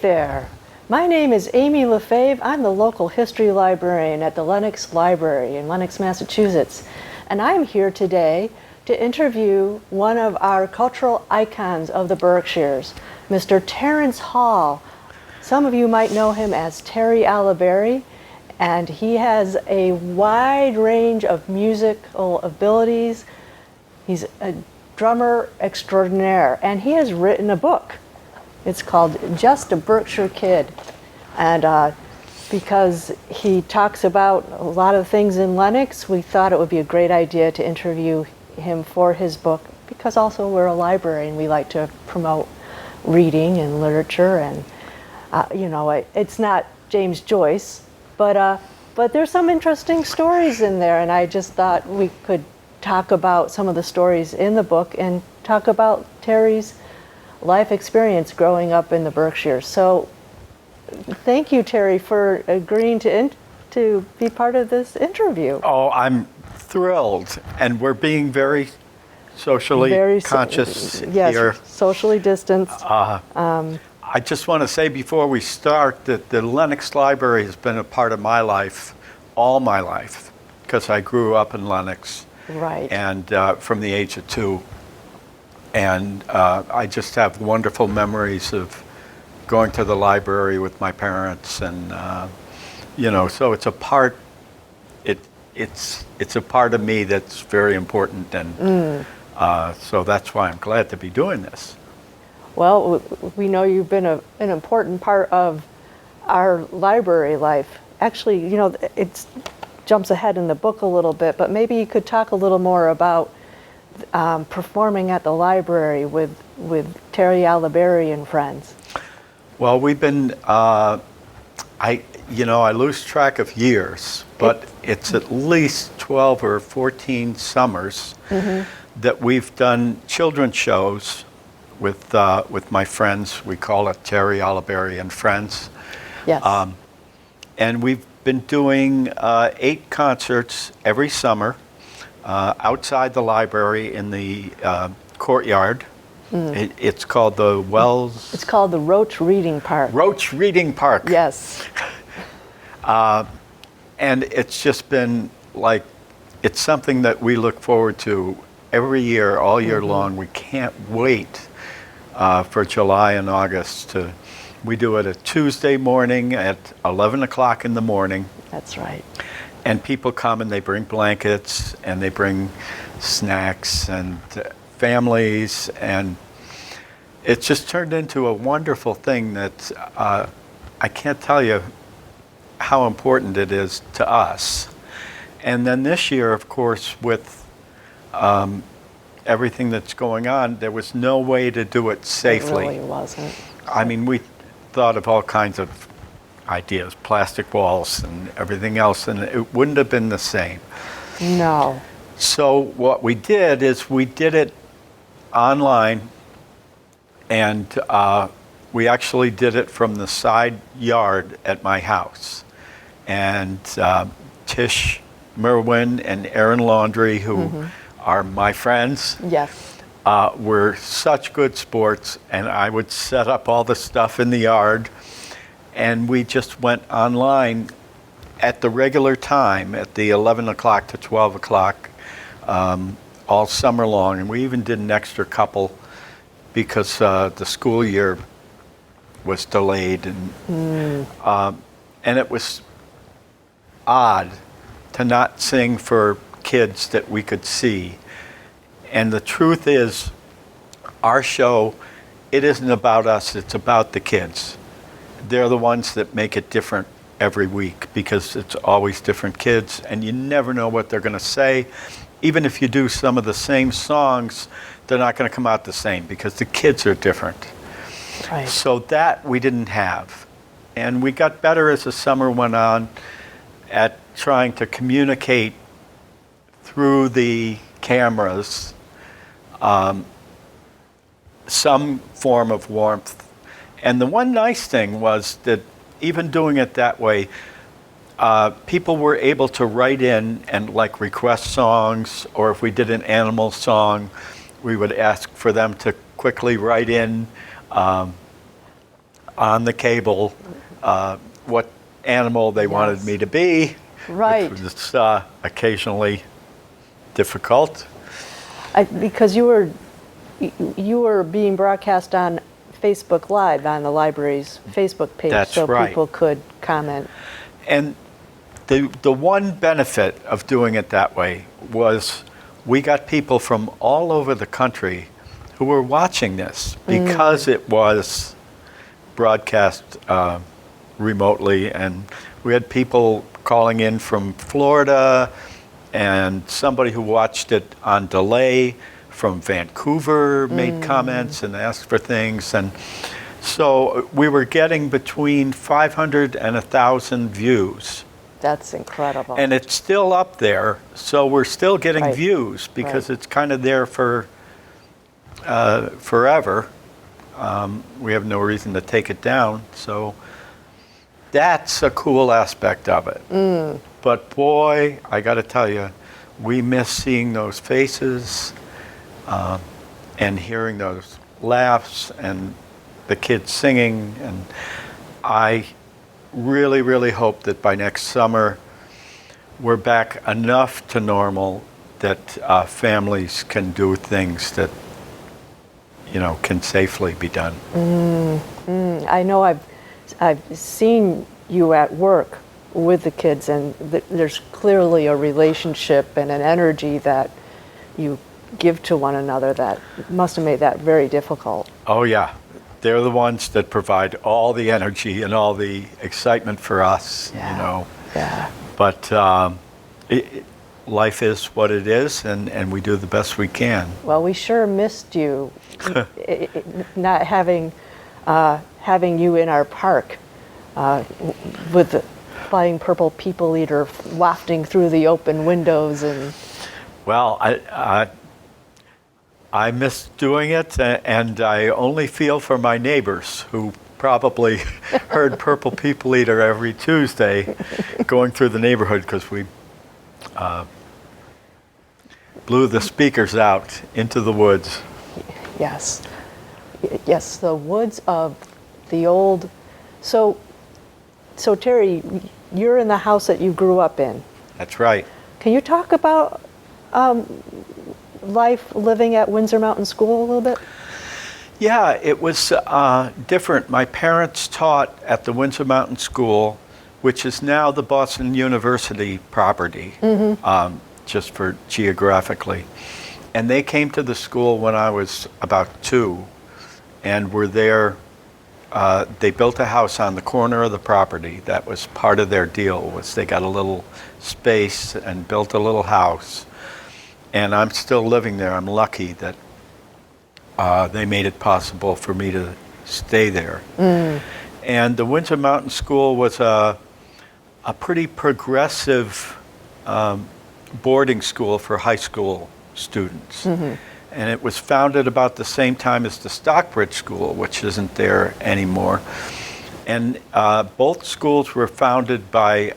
there. My name is Amy LaFave. I'm the local history librarian at the Lenox Library in Lenox, Massachusetts. And I'm here today to interview one of our cultural icons of the Berkshires, Mr. Terence Hall. Some of you might know him as Terry Alaberry, and he has a wide range of musical abilities. He's a drummer extraordinaire, and he has written a book. It's called Just a Berkshire Kid. And because he talks about a lot of things in Lenox, we thought it would be a great idea to interview him for his book, because also we're a library and we like to promote reading and literature. And, it's not James Joyce, but there's some interesting stories in there. And I just thought we could talk about some of the stories in the book and talk about Terry's life experience growing up in the Berkshires. So thank you, Terry, for agreeing to be part of this interview. Oh, I'm thrilled. And we're being very socially conscious yes, here. Socially distanced. I just want to say before we start that the Lenox Library has been a part of my life, all my life, because I grew up in Lenox. Right. And from the age of 2. And I just have wonderful memories of going to the library with my parents, and so it's a part. It's a part of me that's very important, and so that's why I'm glad to be doing this. Well, we know you've been an important part of our library life. Actually, it jumps ahead in the book a little bit, but maybe you could talk a little more about performing at the library with Terry Alaberry and friends. Well, we've been, I lose track of years, but it's at least 12 or 14 summers that we've done children's shows with my friends. We call it Terry Alaberry and Friends. Yes. And we've been doing 8 concerts every summer. Outside the library in the courtyard. It's called the Wells. It's called the Roach Reading Park. Roach Reading Park. Yes. And it's just been it's something that we look forward to every year, all year long. We can't wait for July and August. We do it a Tuesday morning at 11 o'clock in the morning. That's right. And people come and they bring blankets and they bring snacks and families, and it's just turned into a wonderful thing that I can't tell you how important it is to us. And then this year, of course, with everything that's going on, there was no way to do it safely. It really wasn't. I mean, we thought of all kinds of ideas, plastic walls and everything else, and it wouldn't have been the same. No. So what we did is we did it online, and we actually did it from the side yard at my house. And Tish Merwin and Aaron Laundrie, who are my friends, yes, were such good sports, and I would set up all the stuff in the yard. And we just went online at the regular time, at the 11 o'clock to 12 o'clock, all summer long. And we even did an extra couple because the school year was delayed. And it was odd to not sing for kids that we could see. And the truth is, our show, it isn't about us, it's about the kids. They're the ones that make it different every week, because it's always different kids, and you never know what they're going to say. Even if you do some of the same songs, they're not going to come out the same, because the kids are different. right. So that we didn't have. And we got better as the summer went on at trying to communicate through the cameras some form of warmth. And the one nice thing was that even doing it that way, people were able to write in and request songs, or if we did an animal song, we would ask for them to quickly write in on the cable what animal they wanted me to be. Right. Which was occasionally difficult. Because you were being broadcast on Facebook Live on the library's Facebook page, That's so right. people could comment. And the one benefit of doing it that way was we got people from all over the country who were watching this because it was broadcast remotely, and we had people calling in from Florida and somebody who watched it on delay from Vancouver made comments and asked for things, and so we were getting between 500 and 1,000 views. That's incredible. And it's still up there, so we're still getting Right. views because Right. it's kind of there for forever. We have no reason to take it down, so that's a cool aspect of it. But boy, I got to tell you, we miss seeing those faces and hearing those laughs and the kids singing. And I really, really hope that by next summer we're back enough to normal that families can do things that, can safely be done. I know I've seen you at work with the kids, and there's clearly a relationship and an energy that you give to one another that must have made that very difficult. Oh yeah, they're the ones that provide all the energy and all the excitement for us, Yeah. But life is what it is, and we do the best we can. Well, we sure missed you, not having you in our park with the flying purple people eater wafting through the open windows. And Well, I miss doing it, and I only feel for my neighbors who probably heard Purple People Eater every Tuesday going through the neighborhood because we blew the speakers out into the woods. yes, the woods of the old. So Terry, you're in the house that you grew up in. That's right. Can you talk about life living at Windsor Mountain School a little bit? Yeah, it was different. My parents taught at the Windsor Mountain School, which is now the Boston University property, just for geographically. And they came to the school when I was about 2 and were there. They built a house on the corner of the property. That was part of their deal, was they got a little space and built a little house. And I'm still living there. I'm lucky that they made it possible for me to stay there. And the Windsor Mountain School was a pretty progressive boarding school for high school students. And it was founded about the same time as the Stockbridge School, which isn't there anymore. And both schools were founded by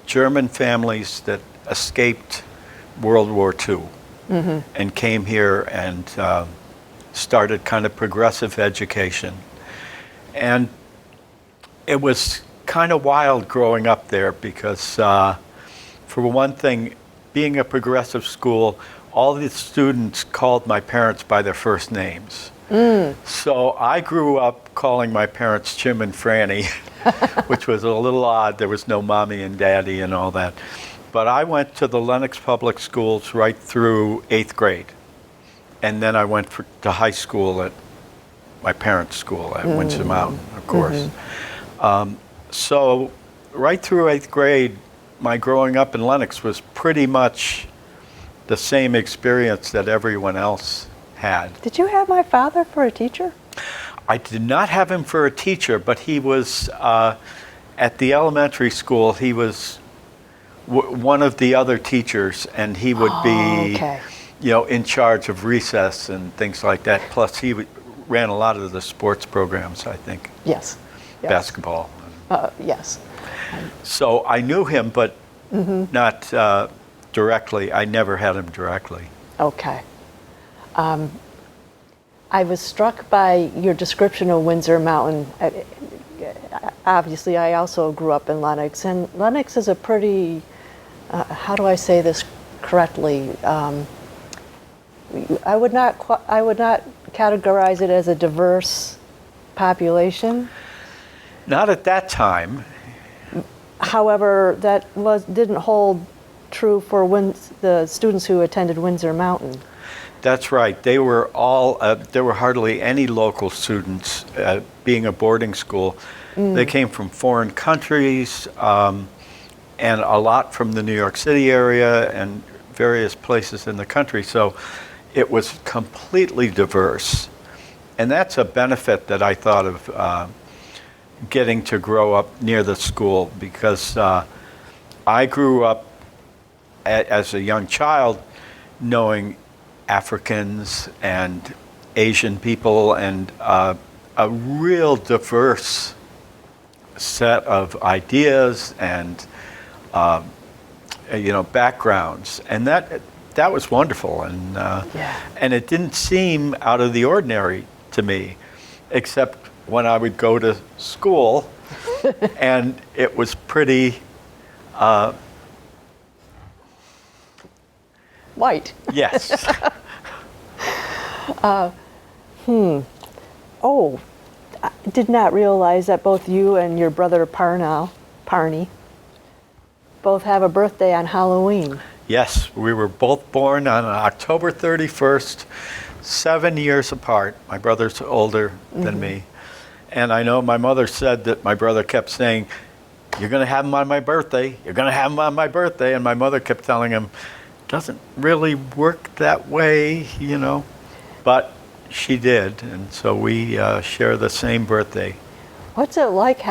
German families that escaped World War II and came here and started kind of progressive education. And it was kind of wild growing up there because, for one thing, being a progressive school, all the students called my parents by their first names. So I grew up calling my parents Jim and Franny, which was a little odd. There was no mommy and daddy and all that. But I went to the Lenox Public Schools right through 8th grade. And then I went to high school at my parents' school at Windsor Mountain, of course. So right through 8th grade, my growing up in Lenox was pretty much the same experience that everyone else had. Did you have my father for a teacher? I did not have him for a teacher, but he was at the elementary school. He was one of the other teachers, and he would be, okay. In charge of recess and things like that. Plus, he ran a lot of the sports programs, I think, Yes. basketball. Yes. So I knew him, but not directly. I never had him directly. Okay. I was struck by your description of Windsor Mountain. obviously I also grew up in Lenox, and Lenox is a pretty, how do I say this correctly? I would not categorize it as a diverse population. Not at that time. However, that didn't hold true for the students who attended Windsor Mountain. That's right. They were all, there were hardly any local students, being a boarding school. They came from foreign countries, and a lot from the New York City area and various places in the country. So it was completely diverse. And that's a benefit that I thought of getting to grow up near the school, because I grew up as a young child knowing Africans and Asian people and a real diverse set of ideas and backgrounds, and that was wonderful, and it didn't seem out of the ordinary to me, except when I would go to school, and it was pretty white. Yes. Oh, I did not realize that both you and your brother Parney, both have a birthday on Halloween. Yes, we were both born on October 31st, 7 years apart. My brother's older than me. And I know my mother said that my brother kept saying, "You're going to have him on my birthday. You're going to have him on my birthday." And my mother kept telling him, "Doesn't really work that way, you know." But she did, and so we share the same birthday. What's it like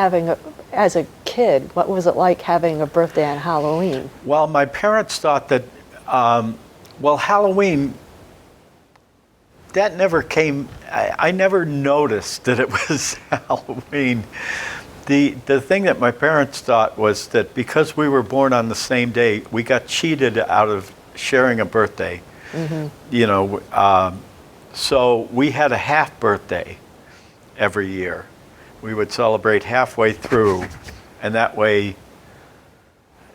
as a kid, what was it like having a birthday on Halloween? Well, my parents thought that, Halloween, that never came, I never noticed that it was Halloween. The thing that my parents thought was that because we were born on the same day, we got cheated out of sharing a birthday. So we had a half birthday every year. We would celebrate halfway through, and that way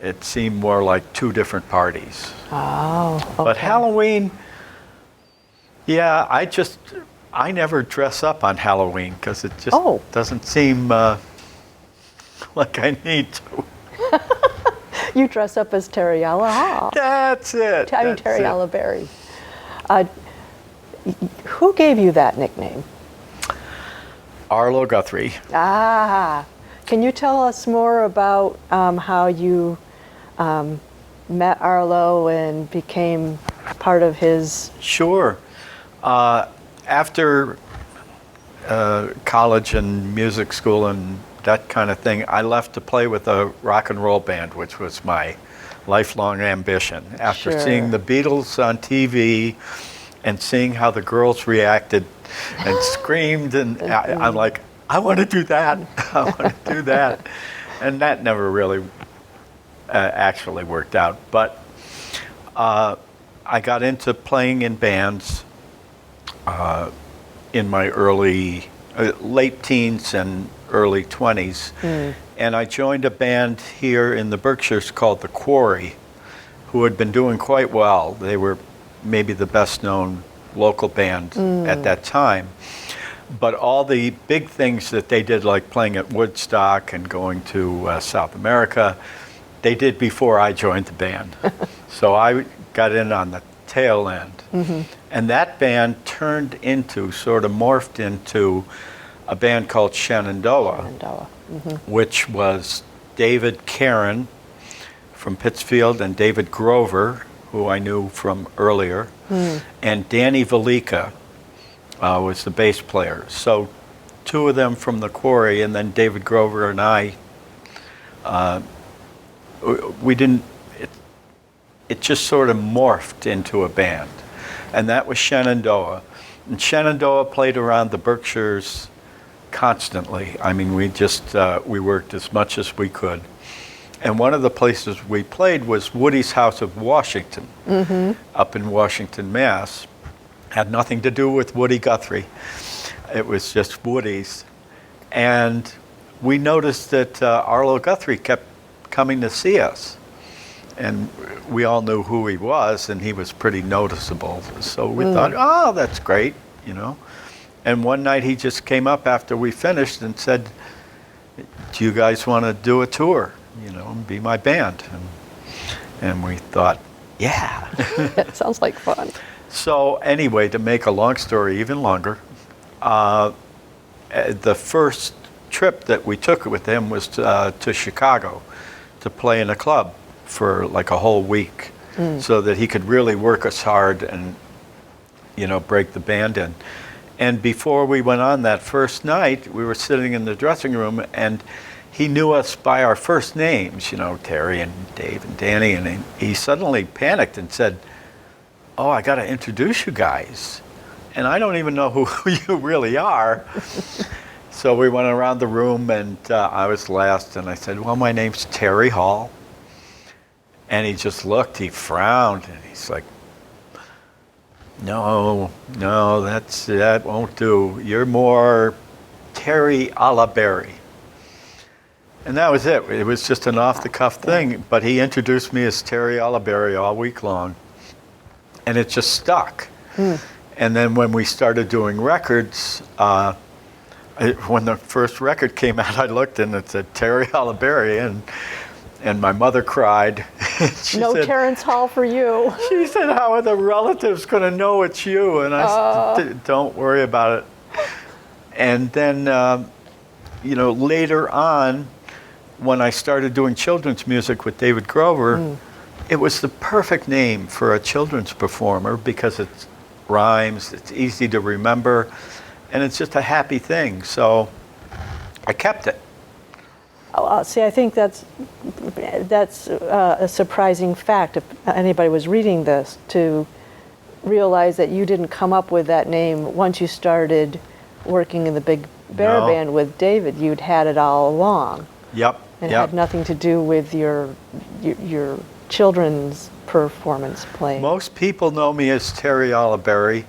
it seemed more like two different parties. Oh, okay. But Halloween, yeah, I never dress up on Halloween because it just doesn't seem like I need to. You dress up as Terriella Hall. That's it. Terriella Berry. Who gave you that nickname? Arlo Guthrie. Ah, can you tell us more about how you met Arlo and became part of his? Sure. After college and music school and that kind of thing, I left to play with a rock and roll band, which was my lifelong ambition. After seeing the Beatles on TV and seeing how the girls reacted and screamed, and I'm like, I want to do that. I want to do that. And that never really actually worked out. But I got into playing in bands in my late teens and early 20s. And I joined a band here in the Berkshires called The Quarry, who had been doing quite well. They were maybe the best known local band at that time. But all the big things that they did, like playing at Woodstock and going to South America, they did before I joined the band. So I got in on the tail end. And that band sort of morphed into a band called Shenandoah, which was David Caron from Pittsfield and David Grover, who I knew from earlier, and Danny Velika was the bass player. So two of them from the Quarry, and then David Grover and I, it just sort of morphed into a band. And that was Shenandoah. And Shenandoah played around the Berkshires constantly. I mean, we worked as much as we could. And one of the places we played was Woody's House of Washington, up in Washington, Mass. Had nothing to do with Woody Guthrie. It was just Woody's. And we noticed that Arlo Guthrie kept coming to see us. And we all knew who he was, and he was pretty noticeable. So we thought, oh, that's great, you know. And one night he just came up after we finished and said, do you guys want to do a tour, you know, and be my band? And we thought, yeah. It sounds like fun. So anyway, to make a long story even longer, the first trip that we took with him was to Chicago to play in a club for like a whole week, so that he could really work us hard and, you know, break the band in. And before we went on that first night, we were sitting in the dressing room, and he knew us by our first names, you know, Terry and Dave and Danny, and he suddenly panicked and said, oh, I got to introduce you guys. And I don't even know who you really are. So we went around the room, and I was last, and I said, well, my name's Terry Hall. And he just looked, he frowned, and he's like, no, that won't do. You're more Terry a la Berry. And that was it. It was just an off-the-cuff thing, but he introduced me as Terry a la Berry all week long, and it just stuck. And then when we started doing records, when the first record came out, I looked and it said Terry a la Berry, and my mother cried. She No said, Terrence Hall for you. She said, how are the relatives going to know it's you? And I said, don't worry about it. And then, you know, later on, when I started doing children's music with David Grover, it was the perfect name for a children's performer because it rhymes, it's easy to remember, and it's just a happy thing. So I kept it. See, I think that's a surprising fact. If anybody was reading this, to realize that you didn't come up with that name once you started working in the Big Bear Band with David. You'd had it all along. Yep. And it had nothing to do with your children's performance playing. Most people know me as Terry a la Berry.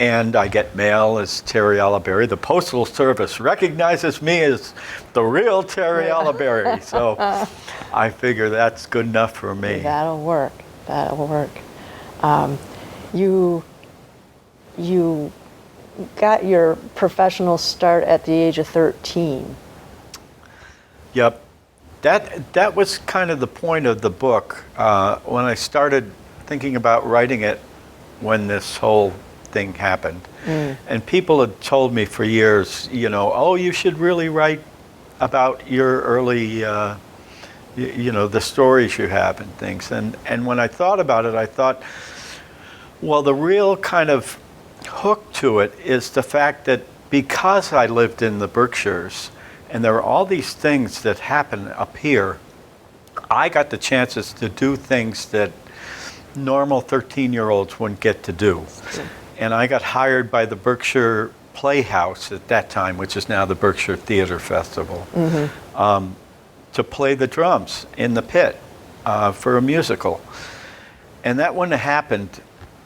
And I get mail as Terry a la Berry. The Postal Service recognizes me as the real Terry a la Berry. So I figure that's good enough for me. That'll work. That'll work. You got your professional start at the age of 13. Yep. That was kind of the point of the book. When I started thinking about writing it, when this whole thing happened. And people had told me for years, you know, oh, you should really write about your early, you know, the stories you have and things. And when I thought about it, I thought, well, the real kind of hook to it is the fact that because I lived in the Berkshires and there were all these things that happen up here, I got the chances to do things that normal 13-year-olds wouldn't get to do. And I got hired by the Berkshire Playhouse at that time, which is now the Berkshire Theater Festival, to play the drums in the pit for a musical. And that wouldn't have happened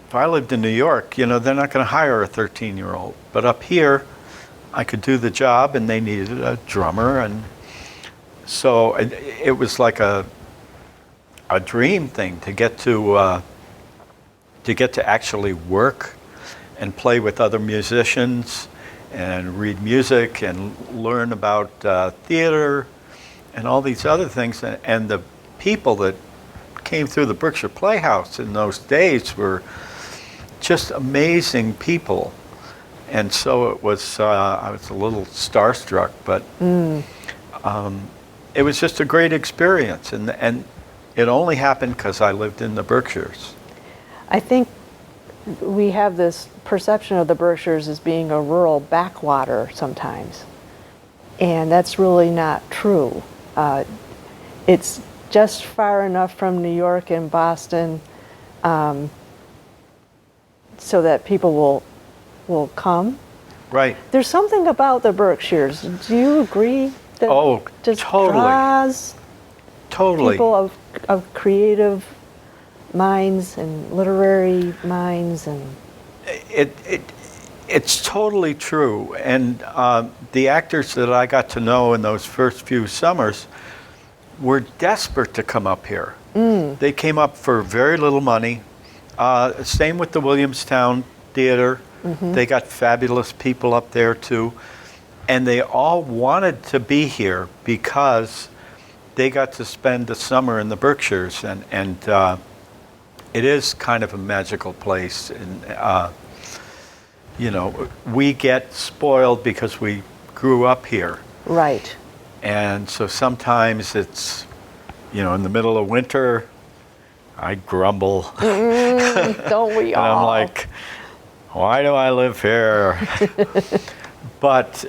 if I lived in New York. You know, they're not going to hire a 13-year-old. But up here, I could do the job, and they needed a drummer. And so it was like a dream thing to get to actually work and play with other musicians and read music and learn about theater and all these other things. And the people that came through the Berkshire Playhouse in those days were just amazing people. And so it was, I was a little starstruck, but it was just a great experience. And it only happened because I lived in the Berkshires. I think we have this perception of the Berkshires as being a rural backwater sometimes, and that's really not true. It's just far enough from New York and Boston so that people will come. Right. There's something about the Berkshires. Do you agree that just draws people of creative minds and literary minds? And It's totally true. And the actors that I got to know in those first few summers were desperate to come up here. They came up for very little money. Same with the Williamstown Theater. They got fabulous people up there too. And they all wanted to be here because they got to spend the summer in the Berkshires. And it is kind of a magical place. And, you know, we get spoiled because we grew up here. Right. And so sometimes it's, you know, in the middle of winter, I grumble. Don't we all? And I'm like, why do I live here? But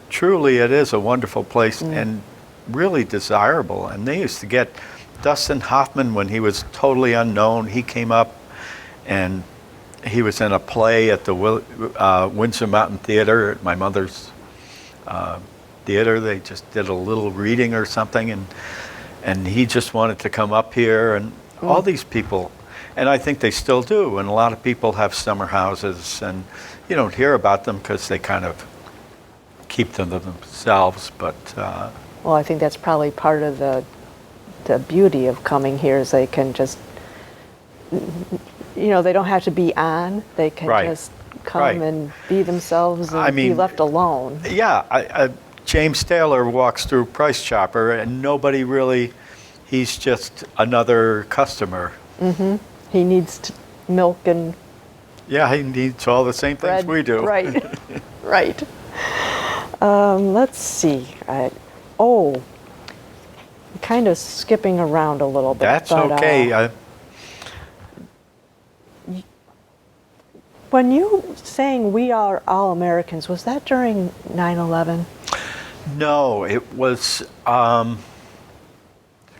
truly, it is a wonderful place and really desirable. And they used to get Dustin Hoffman when he was totally unknown. He came up and he was in a play at the Windsor Mountain Theater at my mother's theater. They just did a little reading or something, and he just wanted to come up here, and all these people, and I think they still do, and a lot of people have summer houses, and you don't hear about them because they kind of keep them to themselves, but Well, I think that's probably part of the beauty of coming here is they can just, you know, they don't have to be on. They can just come and be themselves and be left alone. Yeah, James Taylor walks through Price Chopper and nobody really, he's just another customer. He needs milk and yeah, he needs all the same bread. things we do. Right, right. Let's see. I'm kind of skipping around a little bit. That's but, okay. When you saying we are all Americans, was that during 9/11? No, it was,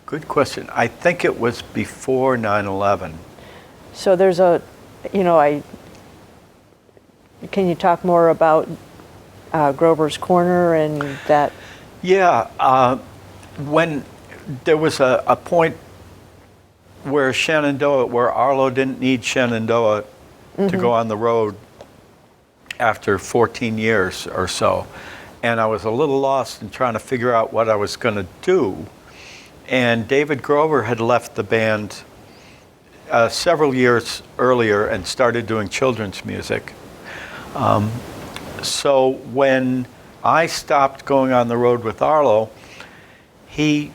good question. I think it was before 9/11. So there's a, you know, can you talk more about Grover's Corner and that? Yeah, when there was a point where where Arlo didn't need Shenandoah to go on the road after 14 years or so. And I was a little lost in trying to figure out what I was going to do. And David Grover had left the band several years earlier and started doing children's music. So when I stopped going on the road with Arlo, he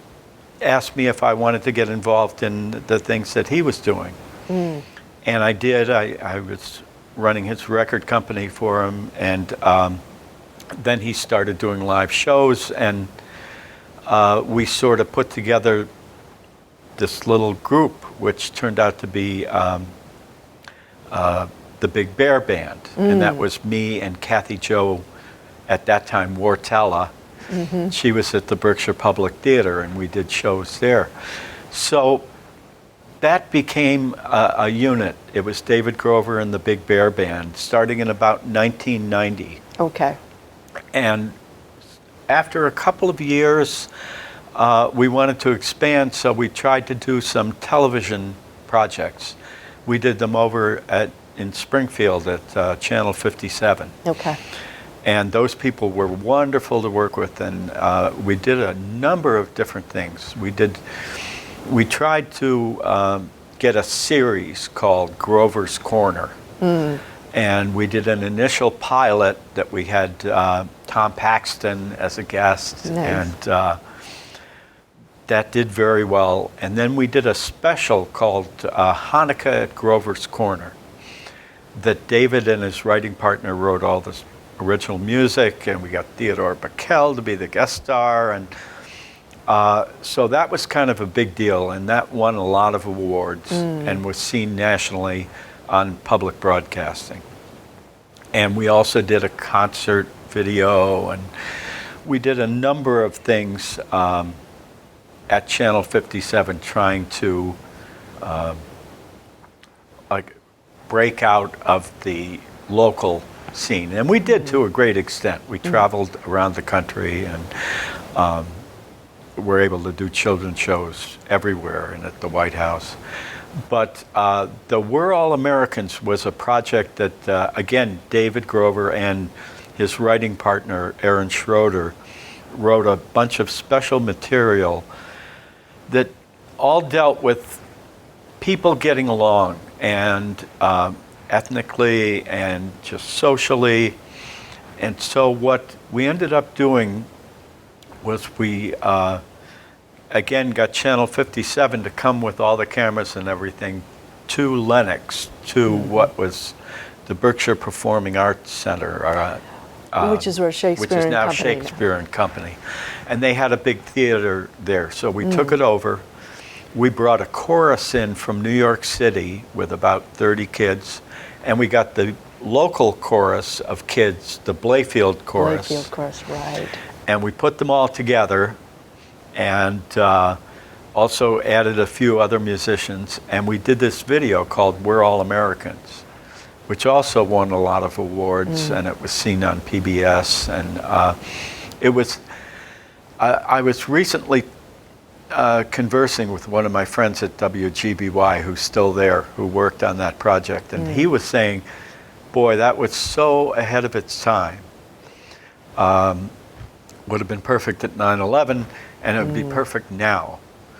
asked me if I wanted to get involved in the things that he was doing. And I did. I was running his record company for him, and then he started doing live shows, and we sort of put together this little group, which turned out to be the Big Bear Band. And that was me and Kathy Jo, at that time, Wartella. She was at the Berkshire Public Theater, and we did shows there. So that became a unit. It was David Grover and the Big Bear Band, starting in about 1990. Okay. And after a couple of years, we wanted to expand, so we tried to do some television projects. We did them over in Springfield at Channel 57. Okay. And those people were wonderful to work with, and we did a number of different things. We tried to get a series called Grover's Corner. And we did an initial pilot that we had Tom Paxton as a guest. Nice. And that did very well. And then we did a special called Hanukkah at Grover's Corner that David and his writing partner wrote all this original music, and we got Theodore Backel to be the guest star. And so that was kind of a big deal, and that won a lot of awards and was seen nationally on public broadcasting. And we also did a concert video, and we did a number of things at Channel 57 trying to like break out of the local scene. And we did to a great extent. We traveled around the country, and were able to do children's shows everywhere and at the White House. But the We're All Americans was a project that, again, David Grover and his writing partner, Aaron Schroeder, wrote a bunch of special material that all dealt with people getting along, and ethnically and just socially. And so what we ended up doing was we, again, got Channel 57 to come with all the cameras and everything to Lenox, to what was the Berkshire Performing Arts Center. Which is where Shakespeare which is and now Company Shakespeare and Company. And they had a big theater there. So we took it over. We brought a chorus in from New York City with about 30 kids. And we got the local chorus of kids, the Blayfield chorus. Blayfield chorus, right. And we put them all together and also added a few other musicians. And we did this video called We're All Americans, which also won a lot of awards, and it was seen on PBS. And it was, I was recently conversing with one of my friends at WGBY who's still there, who worked on that project, and he was saying, boy, that was so ahead of its time. Would have been perfect at 9/11, and it would be perfect now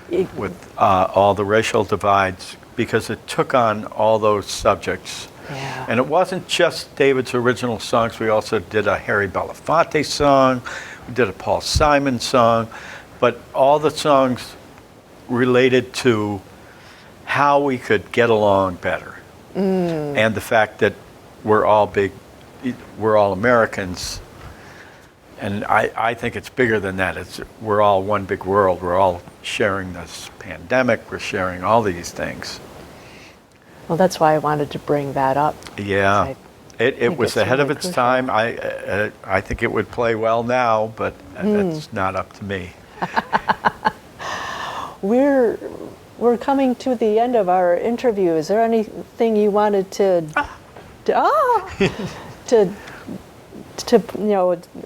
with all the racial divides, because it took on all those subjects. Yeah. And it wasn't just David's original songs. We also did a Harry Belafonte song, we did a Paul Simon song, but all the songs related to how we could get along better. And the fact that we're all Americans. And I think it's bigger than that. We're all one big world. We're all sharing this pandemic. We're sharing all these things. Well, that's why I wanted to bring that up. Yeah, it was it's ahead of really its crucial. time. I think it would play well now, but that's not up to me. We're coming to the end of our interview. Is there anything you wanted to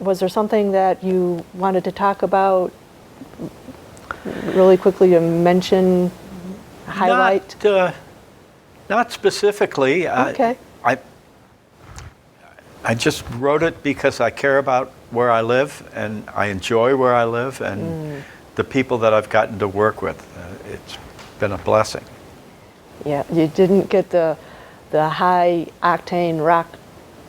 was there something that you wanted to talk about really quickly, to mention, highlight? Not specifically. Okay. I just wrote it because I care about where I live, and I enjoy where I live, and the people that I've gotten to work with. It's been a blessing. Yeah, you didn't get the high octane rock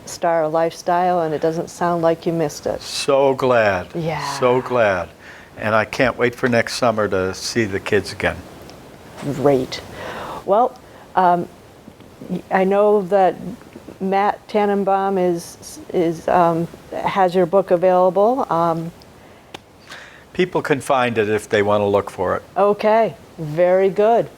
star lifestyle, and it doesn't sound like you missed it. So glad. Yeah. So glad. And I can't wait for next summer to see the kids again. Great. Well, I know that Matt Tannenbaum has your book available. People can find it if they want to look for it. Okay, very good.